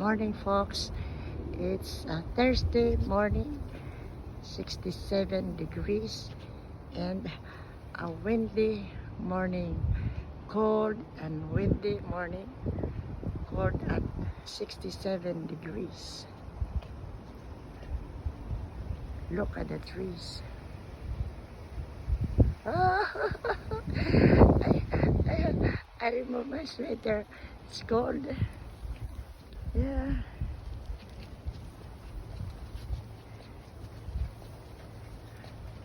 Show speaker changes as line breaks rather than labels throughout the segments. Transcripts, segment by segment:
morning, folks. It's a Thursday morning, 67 degrees, and a windy morning. Cold and windy morning, cold at 67 degrees. Look at the trees. I, I remove my sweater. It's cold. Yeah.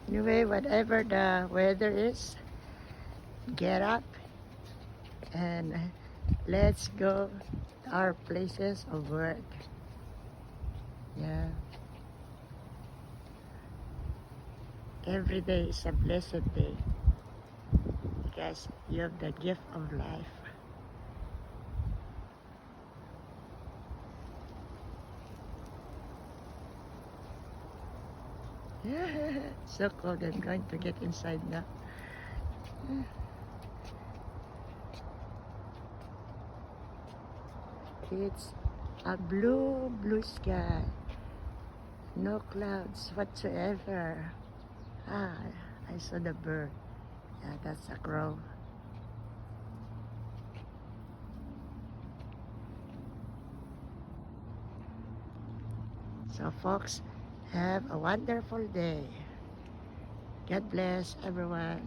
Anyway, whatever the weather is, get up and let's go to our places of work. Yeah. Every day is a blessed day because you have the gift of life. So cold, I'm going to get inside now. It's a blue sky. No clouds whatsoever. I saw the bird. Yeah, that's a crow. So folks, have a wonderful day. God bless everyone.